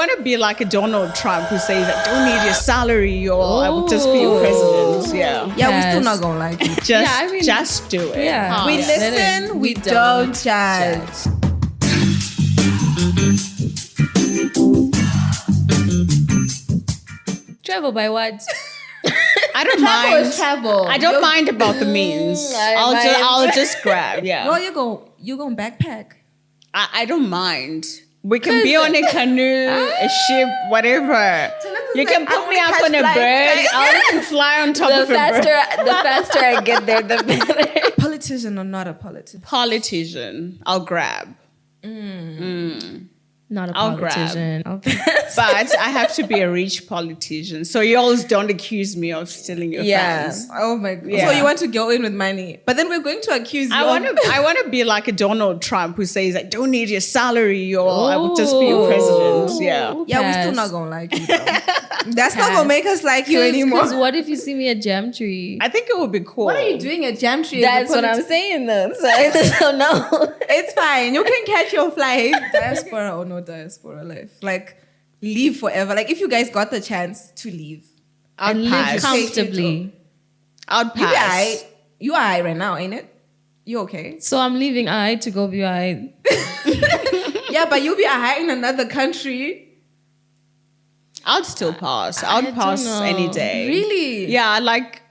want to be like a Donald Trump who says, I don't need your salary or I will just be your president. Yeah. Yeah, we're still not gonna like you. Just do it. Yeah. We listen, we don't judge. Travel by what? I don't Travel mind. is travel. I don't mind about the means. I'll just grab. Yeah. Well, you go backpack. I don't mind. We can be on a canoe, a ship, whatever. You can put me up on a bird. I'll fly on top of a bird. The faster I get there, the better. Politician or not a politician? Politician, I'll grab. Not a I'll politician. But I have to be a rich politician. So you always don't accuse me of stealing your fans. Oh my god. Yeah. So you want to go in with money, but then we're going to accuse you. I want to be like a Donald Trump who says, I don't need your salary or I will just be your president. Yeah. Yeah, we're still not gonna like you though. That's not gonna make us like you anymore. Because what if you see me at Jam Tree? I think it would be cool. What are you doing at Jam Tree? That's what I'm saying then. So I just don't know. It's fine. You can catch your flight. Diaspora or no diaspora life. Like, leave forever. Like, if you guys got the chance to leave. I'd and pass. live comfortably. I'd pass. You are right now, ain't it? You okay? So I'm leaving I to go be I. Yeah, but you'll be in another country. I'd still pass. I'd pass any day. Really? Yeah, like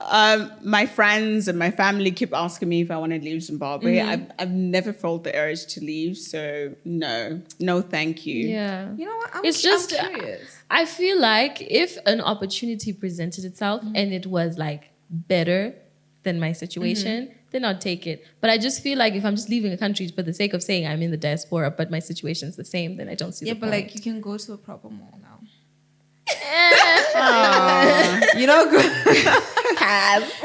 my friends and my family keep asking me if I want to leave Zimbabwe. I've never felt the urge to leave, so no, thank you. Yeah. You know what? I'm curious. I feel like if an opportunity presented itself and it was like better than my situation, then I'd take it. But I just feel like if I'm just leaving a country for the sake of saying I'm in the diaspora, but my situation's the same, then I don't see the point. Yeah, but like you can go to a proper mall now. You know,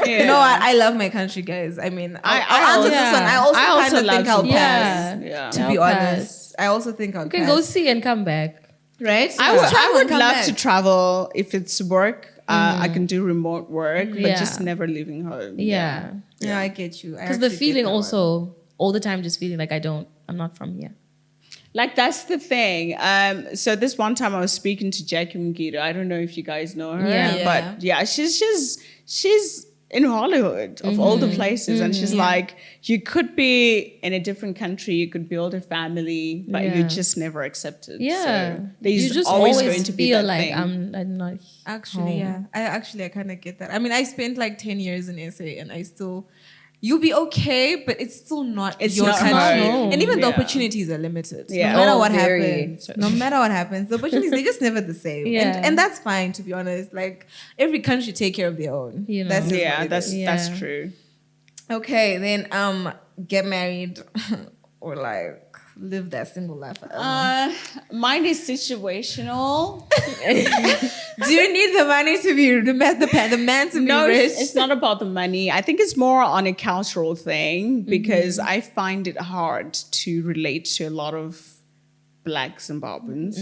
you know what? I love my country, guys. I mean, I'll answer this one. I also kind of think I'll pass. Yeah. To be honest, I also think I'll You pass. can go see and come back. Right? I would love to travel if it's work. I can do remote work, but just never leaving home. Yeah. Yeah, I get you. Because the feeling also, all the time just feeling like I'm not from here. Like, that's the thing. So this one time I was speaking to Jackie Mungiro. I don't know if you guys know her. Yeah. But yeah, she's in Hollywood of all the places. And she's like, you could be in a different country, you could build a family, but you just never accept it. Yeah. So there's you just always always going to be feel that like thing. I'm not Actually, home. yeah. I kind of get that. I mean, I spent like 10 years in SA and I still... You'll be okay, but it's still not your not country. home. And even the Yeah. opportunities are limited. Yeah. No matter Oh, what very. happens. No matter what happens. The opportunities, they're just never the same. Yeah. And that's fine, to be honest. Like, every country take care of their own. You know. That's just Yeah, what it that's is. that's true. Okay, then get married or like live that single life forever. Mine is situational. Do you need the money to be the man to No, be rich? it's not about the money. I think it's more on a cultural thing because I find it hard to relate to a lot of Black Zimbabweans.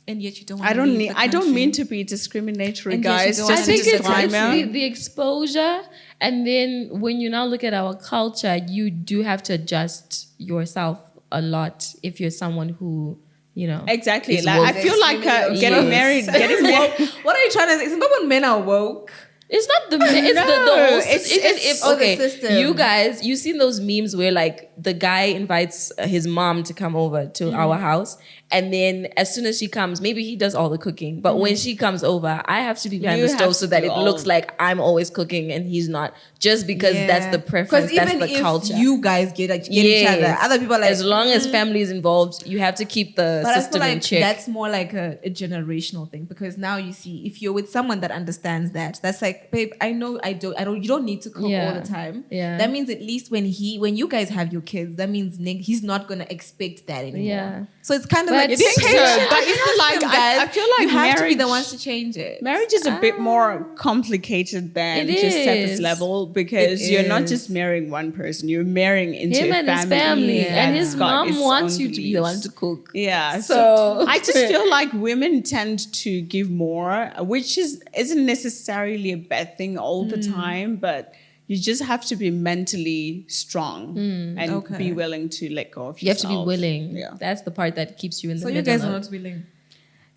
And yet you don't. I don't mean to be discriminatory, And yet you guys. don't I Just think a it's disclaimer. the exposure, and then when you now look at our culture, you do have to adjust yourself a lot if you're someone who, you know, Exactly. is Like, I woke. feel like getting married. What are you trying to say? Zimbabwean men are woke. It's not the it's No, the whole it's- even it's- if oh, the okay system. you guys you seen those memes where like the guy invites his mom to come over to our house, and then as soon as she comes, maybe he does all the cooking, but when she comes over, I have to be behind You the have stove to so that do it all looks of like I'm always cooking and he's not, just because that's the preference, that's even the if culture. you guys get each other, Yes. other people are like, as long as family is involved, you have to keep the but I feel system in like check. that's more like a generational thing, because now you see, if you're with someone that understands that's like, babe, I know you don't need to cook all the time. Yeah. That means at least when you guys have your kids, that means he's not gonna expect that anymore. Yeah. So it's kind of But like it's being so- patient. but it's like, guys, I feel like you have to be the marriage- ones to change it. Marriage is a bit more complicated than It just surface is. level, because It you're not is. just marrying one person, you're marrying into him a and family. his family, and that's his got mom its wants own you to be the one beliefs. to cook. Yeah. So- I just feel like women tend to give more, which isn't necessarily a bad thing all the time, but you just have to be mentally strong and be willing to let go of yourself. You have to be willing. Yeah. That's the part that keeps you in the So middle. you guys are of- not willing.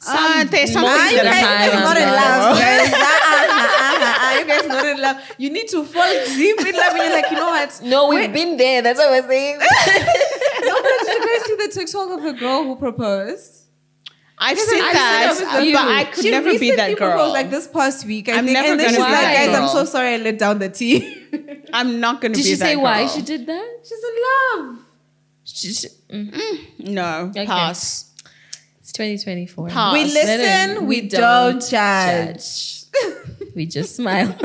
There's some you things that guys I'm not in love, guys. guys. You guys not in love. You need to fall deep in love, and you're like, you know what? No, we've been there. That's what we're saying. No, but did you guys see the TikTok of the girl who proposed? I've seen that, but I could She never be that recently girl. proposed, like this past week, I I'm think. never And then gonna she's be like, that guys, I'm girl. so sorry I let down the tea. I'm not going to Did be she that say girl. why she did that? She's in love. No, Okay. pass. It's 2024. Pass. We Let listen, it- we don't judge. We just smile.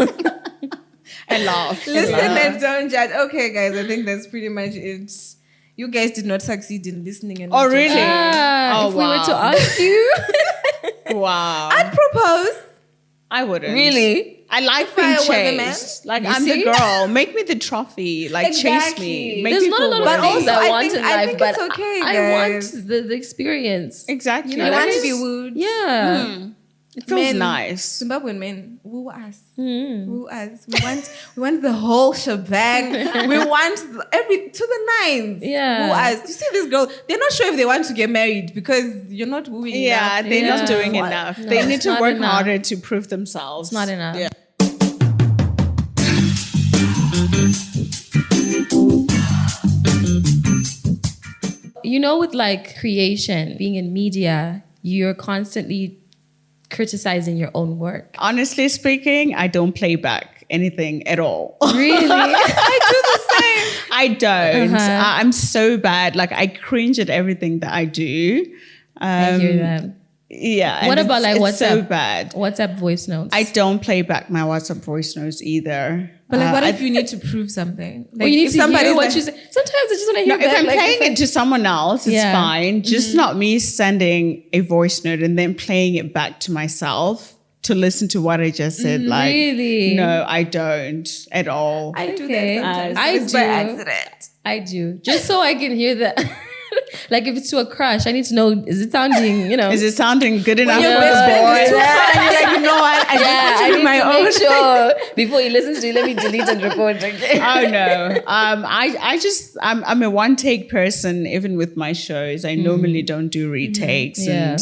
I laugh. Listen and don't judge. Okay, guys, I think that's pretty much it. You guys did not succeed in listening and Oh, not really? judging. Oh, If we were to wow. ask you, Wow. I'd propose. I wouldn't. really? I like I being was a man. chased. Like, You I'm see? the girl. Make me the trophy. Like, chase Exactly. me. Make There's me not a feel lot But of worthy. things also, I I want think- in I life, think but it's okay, I want guys. the experience. Exactly. You know, I want to Guys, be wooed. Yeah. It feels Men- nice. Zimbabwean men, woo us. Mm. Woo us. We want the whole shebang. We want every to the nines. Yeah. Woo us. You see this girl, they're not sure if they want to get married because you're not wooing Yeah, enough. they're Yeah. not doing What? enough. No, They need it's to not work enough. harder to prove themselves. It's not enough. Yeah. You know, with like creation, being in media, you're constantly criticizing your own work. Honestly speaking, I don't play back anything at all. Really? I do the same. I don't. Uh-huh. I'm so bad. Like, I cringe at everything that I do. I hear that. Yeah. What and about like it's so WhatsApp? bad. WhatsApp voice notes. I don't play back my WhatsApp voice notes either. But like, what I- if you need to prove something? Or you need if to hear somebody's what like- you say. Sometimes I just want to hear No, if back, I'm like, playing it to someone else, it's Yeah. fine. Just not me sending a voice note and then playing it back to myself to listen to what I just said. Like, Really? no, I don't at all. I do Okay. that sometimes. I It's by do. accident. I do. Just so I can hear that. Like if it's to a crush, I need to know, is it sounding, you know? Is it sounding good enough Your for best the friend boy? is too far, and you're like, you know what? I yeah, just I want to need do my to own. make sure before he listens to it, let me delete and report. Okay? Oh no. I'm a one take person, even with my shows. I normally don't do retakes. Yeah. And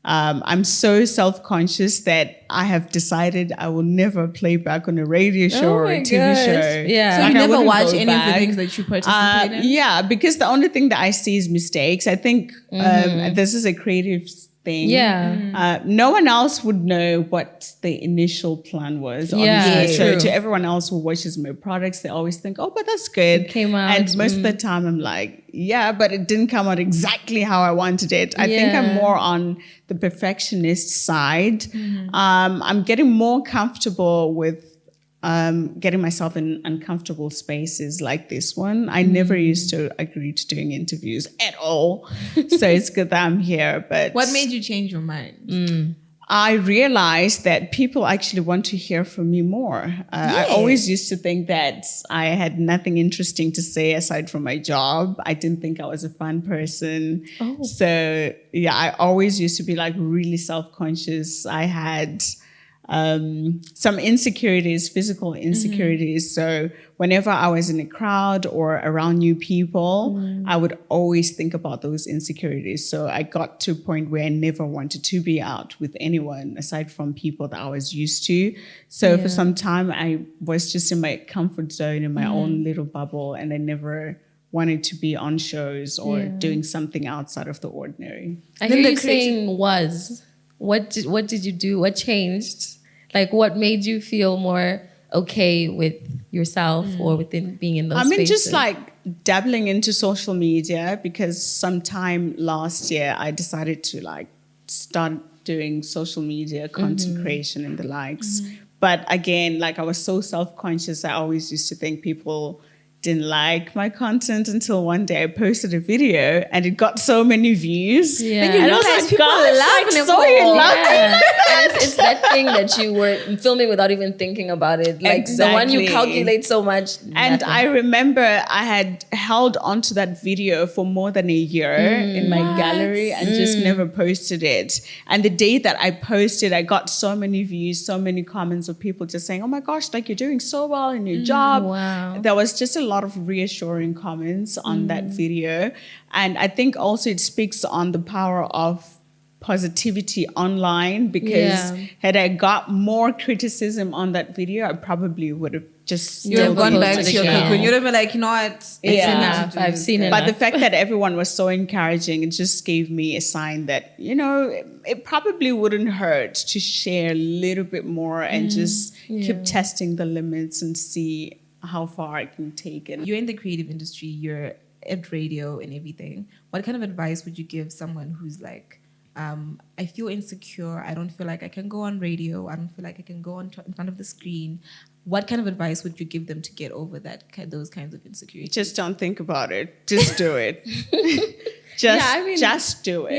I'm so self-conscious that I have decided I will never play back on a radio show Oh or my a TV gosh. show. Yeah. So Like, you I never wouldn't watch go any of the back. things that you participate in? Yeah, because the only thing that I see is mistakes. I think this is a creative thing. Yeah. No one else would know what the initial plan was. Yeah, Honestly. So true. to everyone else who watches my products, they always think, "Oh, but that's good." It came out, and most of the time, I'm like, "Yeah, but it didn't come out exactly how I wanted it." I think I'm Yeah. more on the perfectionist side. I'm getting more comfortable with getting myself in uncomfortable spaces like this one. I never used to agree to doing interviews at all. So it's good that I'm here. But What made you change your mind? I realized that people actually want to hear from me more. I always used to think that I had nothing interesting to say aside from my job. I didn't think I was a fun person. So yeah, I always used to be like really self-conscious. I had some insecurities, physical insecurities. So whenever I was in a crowd or around new people, I would always think about those insecurities. So I got to a point where I never wanted to be out with anyone aside from people that I was used to. So for some time, I was just in my comfort zone, in my own little bubble, and I never wanted to be on shows or doing something outside of the ordinary. I Then hear the you creative- saying was. What did you do? What changed? Like what made you feel more okay with yourself or within being in those I mean, spaces? just like dabbling into social media, because sometime last year I decided to like start doing social media content creation and the likes. But again, like I was so self-conscious, I always used to think people didn't like my content until one day I posted a video and it got so many views. Yeah. Then you And I was realize like, people gosh, love like, Nicole. so you love me. Yeah. And it's that thing that you were filming without even thinking about it. Like the one you Exactly. calculate so much. And nothing. I remember I had held onto that video for more than a year in my gallery and just never posted it. And the day that I posted, I got so many views, so many comments of people just saying, "Oh my gosh, like you're doing so well in your job." Wow. There was just a lot of reassuring comments on that video. And I think also it speaks on the power of positivity online, because had I got more criticism on that video, I probably would have just You would have gone back to your again. cocoon. You would have been like, you know what? It's enough. I've seen it. But the fact that everyone was so encouraging, it just gave me a sign that, you know, it probably wouldn't hurt to share a little bit more and just keep testing the limits and see how far I can take it. You're in the creative industry, you're at radio and everything. What kind of advice would you give someone who's like, I feel insecure, I don't feel like I can go on radio, I don't feel like I can go in front of the screen? What kind of advice would you give them to get over those kinds of insecurities? Just don't think about it. Just do it. Just do it.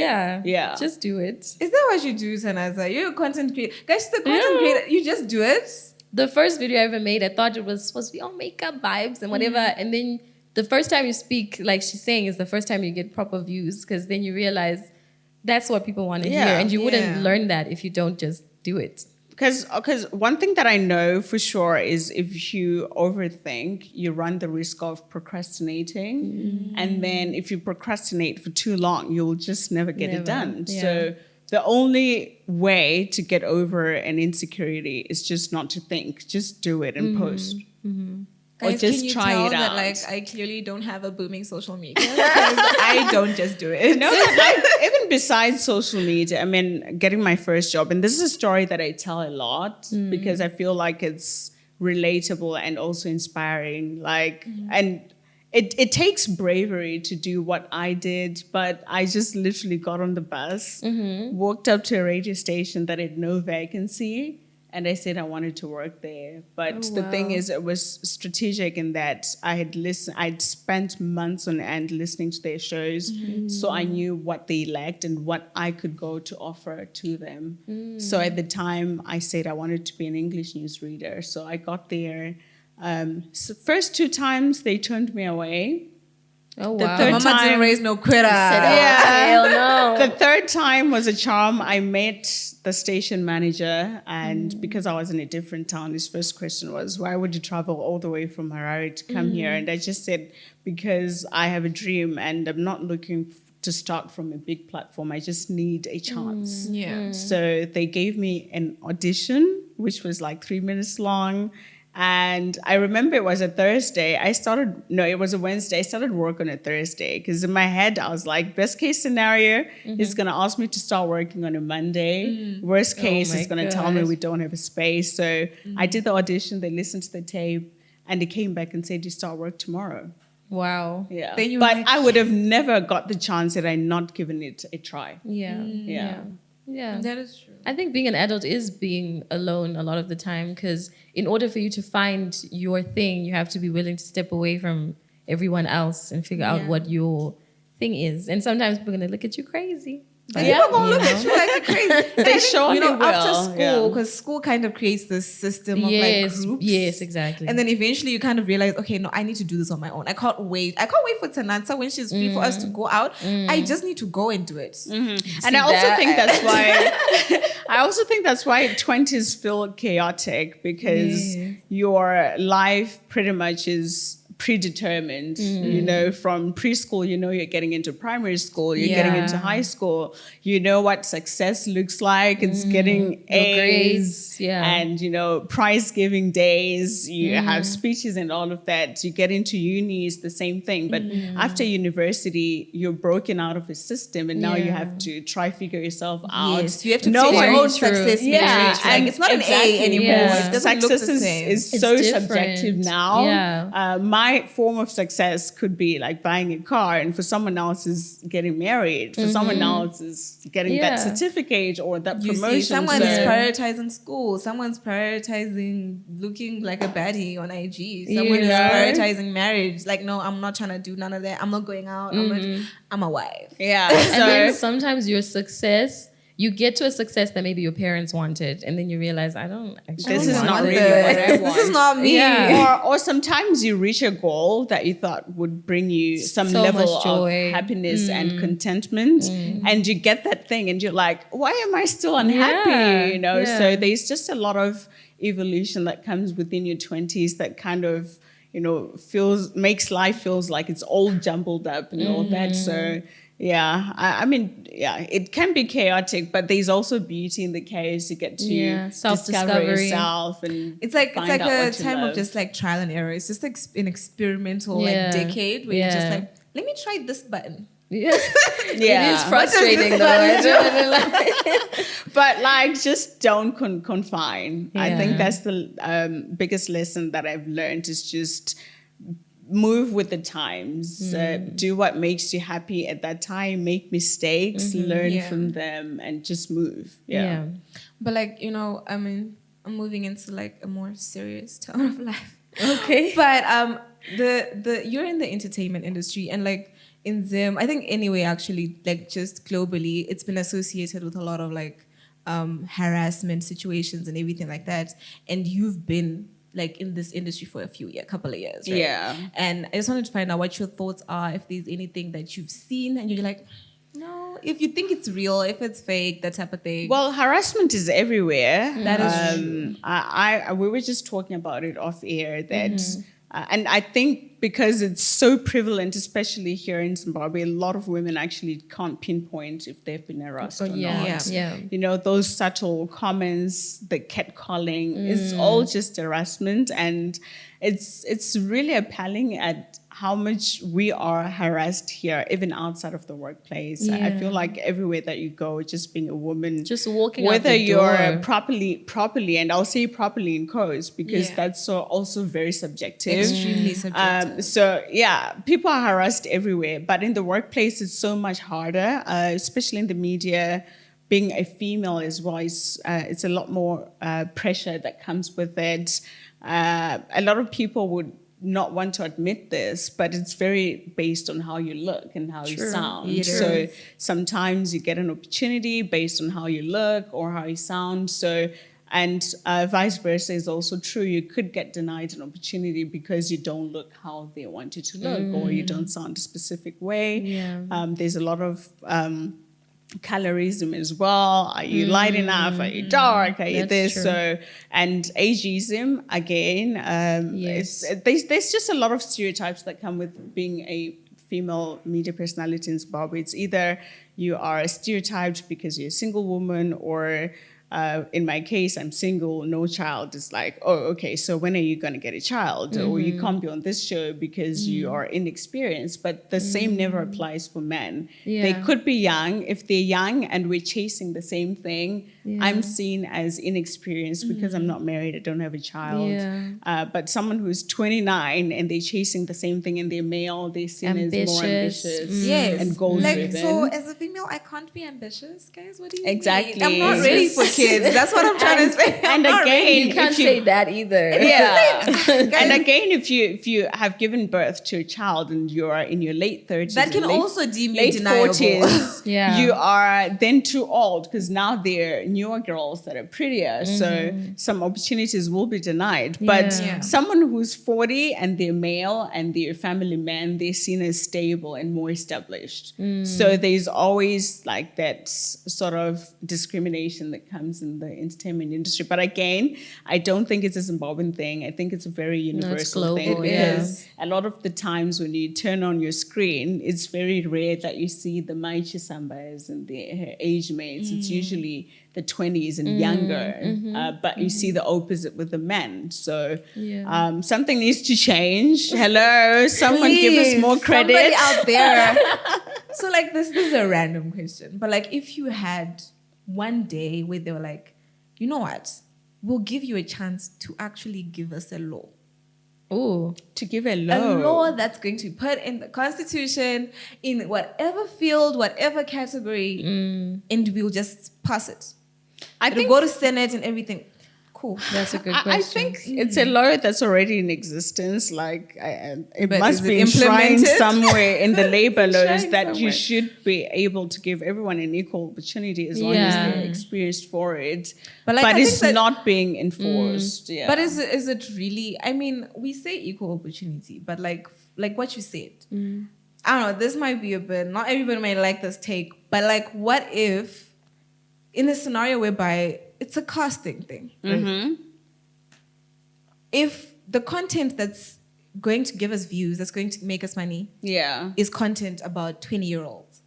Yeah. Just do it. Is that what you do, Sanaza? You're a content creator. Guys, the content creator, you just do it? The first video I ever made, I thought it was supposed to be all makeup vibes and whatever. And then the first time you speak, like she's saying, is the first time you get proper views, because then you realize that's what people want to hear. And you wouldn't learn that if you don't just do it. Because one thing that I know for sure is if you overthink, you run the risk of procrastinating. And then if you procrastinate for too long, you'll just never get it done. Yeah. So the only way to get over an insecurity is just not to think. Just do it and post. Or Guys, just can you try tell it that, out. like, I clearly don't have a booming social media, because I don't just do it. No, even besides social media, I mean, getting my first job, and this is a story that I tell a lot because I feel like it's relatable and also inspiring. Like, and it takes bravery to do what I did, but I just literally got on the bus, walked up to a radio station that had no vacancy, and I said I wanted to work there. But the thing is, it was strategic in that I'd spent months on end listening to their shows. So I knew what they lacked and what I could go to offer to them. So at the time, I said I wanted to be an English newsreader. So I got there. So first 2 times, they turned me away. Oh, The wow. third Mama time- didn't raise no quitter. Hell no. The third time was a charm. I met the station manager, and because I was in a different town, his first question was, why would you travel all the way from Harare to come here? And I just said, because I have a dream and I'm not looking to start from a big platform. I just need a chance. So they gave me an audition, which was like 3 minutes long. And I remember it was a Thursday. It was a Wednesday. I started work on a Thursday because in my head, I was like, best case scenario, he's going to ask me to start working on a Monday. Worst case, he's going to tell me we don't have a space. So I did the audition. They listened to the tape and they came back and said, you start work tomorrow. Wow. Yeah. Then you But like- I would have never got the chance had I not given it a try. Yeah. That is true. I think being an adult is being alone a lot of the time, because in order for you to find your thing, you have to be willing to step away from everyone else and figure out what your thing is. And sometimes people are going to look at you crazy. But, People gonna look at you like you're crazy. They surely will. After school, Yeah. because school kind of creates this system of yes, like groups. yes, exactly. And then eventually you kind of realize, okay, no, I need to do this on my own. I can't wait. I can't wait for Tanansa when she's free for us to go out. I just need to go and do it. And I also think that's why 20s feel chaotic, because your life pretty much is predetermined. You know, from preschool, you know you're getting into primary school, you're getting into high school, you know what success looks like. It's getting A's grades, and, you know, prize giving days, you have speeches and all of that. You get into uni, it's the same thing. But after university, you're broken out of a system and now you have to try figure yourself out. Yes, you have to No create your one- own success Yeah, metric. Like, and it's not an exactly, A anymore. yeah. It doesn't look Success the same. is It's so different. subjective now. Yeah. My form of success could be like buying a car, and for someone else is getting married. For someone else is getting that certificate or that You promotion. see, someone's So- prioritizing school. Someone's prioritizing looking like a baddie on IG. Someone is know? prioritizing marriage. Like, no, I'm not trying to do none of that. I'm not going out. I'm a wife. Yeah. And So then sometimes your success, you get to a success that maybe your parents wanted, and then you realize, I don't actually This is want not this. really what I want. This is not me. Yeah. or sometimes you reach a goal that you thought would bring you some So level much joy. of happiness and contentment, and you get that thing and you're like, why am I still unhappy? Yeah, You know, yeah. so there's just a lot of evolution that comes within your 20s that kind of, you know, makes life feels like it's all jumbled up and all that. So I mean, it can be chaotic, but there's also beauty in the chaos. You get to discover self-discovery. yourself, and it's like find out a what you time love. of just like trial and error. It's just like an experimental like decade where you're just like, let me try this button. It is frustrating though. But like, just don't confine. I think that's the biggest lesson that I've learned is just move with the times. Do what makes you happy at that time. Make mistakes, learn from them, and just move. Yeah. But like, you know, I mean, I'm moving into like a more serious tone of life. Okay. But the you're in the entertainment industry, and like in Zim, I think anyway, actually, like just globally, it's been associated with a lot of like harassment situations and everything like that. And you've been like in this industry for a couple of years, right? Yeah. And I just wanted to find out what your thoughts are, if there's anything that you've seen and you're like, no, if you think it's real, if it's fake, that type of thing. Well, harassment is everywhere. That is true. We were just talking about it off air that, and I think because it's so prevalent, especially here in Zimbabwe, a lot of women actually can't pinpoint if they've been harassed or not. Yeah. You know, those subtle comments, the catcalling, it's all just harassment, and it's really appalling at how much we are harassed here, even outside of the workplace. I feel like everywhere that you go, just being a woman, Just walking whether out the you're door. properly, and I'll say properly in quotes because that's also very subjective. Extremely subjective. So people are harassed everywhere, but in the workplace, it's so much harder, especially in the media. Being a female as well, it's a lot more pressure that comes with it. A lot of people would not want to admit this, but it's very based on how you look and how you sound. So sometimes you get an opportunity based on how you look or how you sound. So, and vice versa is also true. You could get denied an opportunity because you don't look how they want you to look or you don't sound a specific way. There's a lot of colorism as well. Are you light enough? Are you dark? Are you this? True. So, and ageism again. There's just a lot of stereotypes that come with being a female media personality in Zimbabwe. It's either you are stereotyped because you're a single woman, or in my case, I'm single, no child. It's like, oh, okay, so when are you going to get a child? Or you can't be on this show because you are inexperienced. But the same never applies for men. They could be young. If they're young and we're chasing the same thing, I'm seen as inexperienced because I'm not married, I don't have a child. But someone who's 29 and they're chasing the same thing and they're male, they're seen as more ambitious and goal-driven. Like, so as a female, I can't be ambitious, guys. What do you Exactly. mean? I'm not ready for kids. That's what I'm trying to say. And again, You can't say that either. And again, if you have given birth to a child and you are in your late 30s, that can also deem you late deniable. 40s, Yeah. you are then too old because now they're newer girls that are prettier. So some opportunities will be denied. But someone who's 40 and they're male and they're a family man, they're seen as stable and more established. So there's always like that sort of discrimination that comes in the entertainment industry. But again, I don't think it's a Zimbabwean thing. I think it's a very universal thing, global, because a lot of the times when you turn on your screen, it's very rare that you see the Maichi Sambas and their age mates. It's usually the 20s and younger, but you see the opposite with the men. So something needs to change. Hello, someone give us more credit. Somebody out there. So like this is a random question, but like if you had one day where they were like, you know what, we'll give you a chance to actually give us a law. Oh, To give a A law. law that's going to be put in the Constitution, in whatever field, whatever category, and we'll just pass it. It'll go to Senate and everything. Cool. that's a good I question. think it's a law that's already in existence. Like it But must is be it enshrined implemented? somewhere in the labor laws Enshrined that you somewhere. should be able to give everyone an equal opportunity as long as they're experienced for it. But, But, like, I it's think that- not being enforced. Yeah. But is it really? I mean, we say equal opportunity, but like what you said, I don't know. This might be a bit. Not everybody might like this take, but like, what if, in a scenario whereby it's a casting thing, right? If the content that's going to give us views, that's going to make us money, yeah. is content about 20-year-olds,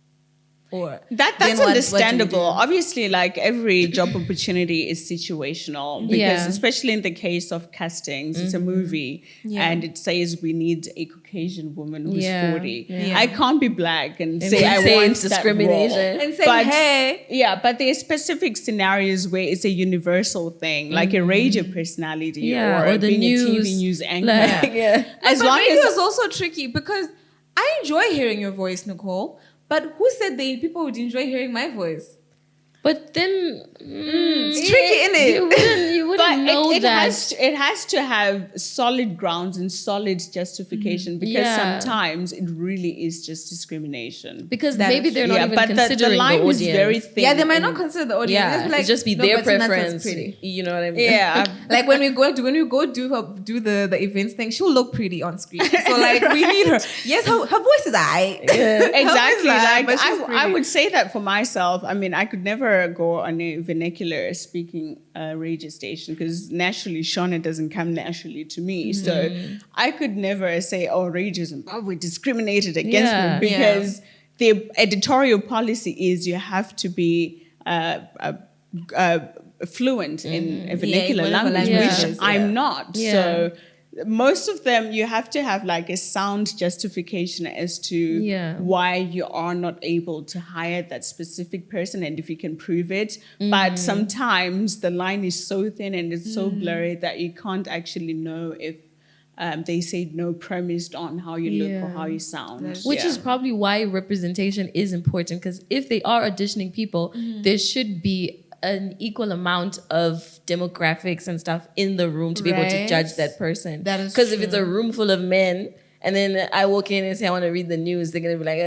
Or That's then what do you understandable. do? Obviously, like every job opportunity is situational because, Yeah. especially in the case of castings, it's a movie and it says we need a Caucasian woman who's Yeah. 40. Yeah. I can't be black and And say then I say want it's that discrimination. role. And say, But- hey. Yeah, but there are specific scenarios where it's a universal thing, like a radio personality Yeah, or or the being a TV news. news anchor. Like, yeah. As But long radio as is also tricky because I enjoy hearing your voice, Nicole. But who said people would enjoy hearing my voice? But then It's tricky, innit? You wouldn't know it that. has to have solid grounds and solid justification because Yeah. sometimes it really is just discrimination. because That maybe is they're not even but considering the line audience. is very thin. Yeah, they might not and- consider the audience. Yeah, They'll be like, it'd just be "No, their but Tina's preference. pretty." You know what I mean? Yeah, Like when we go do the events thing, she'll look pretty on screen. So like we need her. Yes, her voice is aight. exactly. Like but she's I pretty. would say that for myself. I mean, I could never go on a vernacular speaking radio station because naturally Shauna doesn't come naturally to me. So I could never say, "Oh, Radio Zimbabwe discriminated against Yeah. me," because the editorial policy is you have to be fluent in a vernacular whatever language, language which it is, I'm not. Yeah. So most of them, you have to have like a sound justification as to Yeah. why you are not able to hire that specific person and if you can prove it. But sometimes the line is so thin and it's so blurry that you can't actually know if they say no premised on how you look or Yeah. how you sound. Which is probably why representation is important, because if they are auditioning people, there should be an equal amount of demographics and stuff in the room to be able to Right. judge that person. That is because if it's a room full of men and then I walk in and say I want to read the news, they're gonna be like,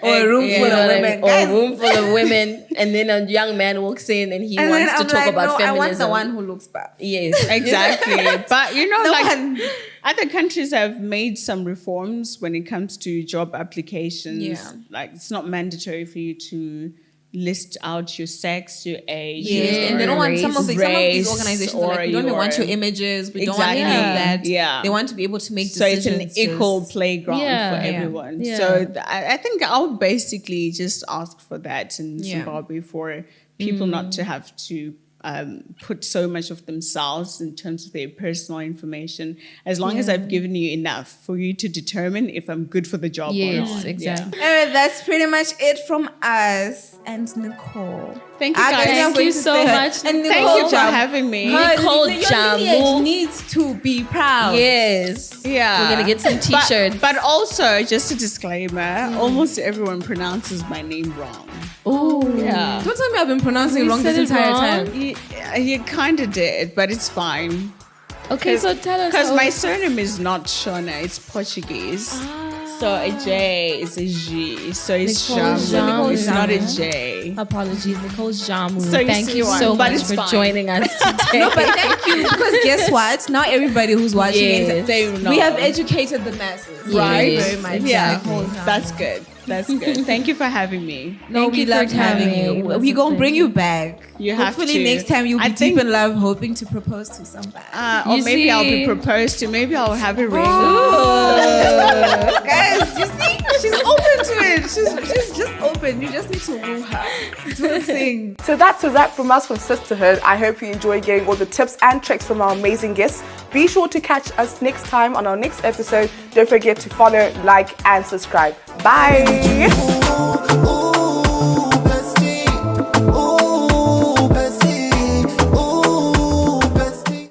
Or a room You full know of what I women. mean? Or Guys, a room full of women, and then a young man walks in and he and then wants to I'm talk like, about no, feminism. I want the one who looks bad. Yes, Exactly. But you know, No like one- other countries have made some reforms when it comes to job applications. Yeah. Like it's not mandatory for you to list out your sex, your age, Yeah, your and they don't want some of these race, organizations are or like, we don't even want your- your images, we don't want any of Exactly. that. Yeah. They want to be able to make So it's decisions. an equal just- playground Yeah. for Yeah. everyone. Yeah. So I think I'll basically just ask for that in Yeah. Zimbabwe for people not to have to put so much of themselves in terms of their personal information. As long as I've given you enough for you to determine if I'm good for the job or yes, not. exactly. Alright, that's pretty much it from us and Nicole. Thank you I guys. guess I'm Thank going you to so say her- much. And Thank Nicole you for Jamu. having me. Her- Nicole your Jamu. lineage needs to be proud. Yes. Yeah. We're gonna get some t-shirts. But also, just a disclaimer, almost everyone pronounces my name wrong. Oh, Yeah. Don't tell me I've been pronouncing it We wrong this said it entire wrong. time. You kind of did, but it's fine. Okay, so tell us. Because how- my surname is not Shona, it's Portuguese. So a J is a G. So it's Nicole Jamu. Jamu. It's not a Jamu. J. Apologies, Nicole Jamu. So you Thank see you one, so but much it's for fine. joining us today. No, but thank you. Because guess what? Now everybody who's watching Yes. They know. we have educated the masses. Right? Yes, Very much. Yeah, exactly. that's good. That's good. Thank you for having me. No, Thank we you for loved having coming. It you. was We're a going to bring pleasure. you back. You have Hopefully to. next time you'll I be think- deep in love, hoping to propose to somebody. Or You maybe I'll be see- proposed to. Maybe I'll have a ring. Guys, you see, she's open to it. She's just open. You just need to woo her. Do the thing. So that's a wrap from us from Sisterhood. I hope you enjoyed getting all the tips and tricks from our amazing guests. Be sure to catch us next time on our next episode. Don't forget to follow, like, and subscribe. Bye.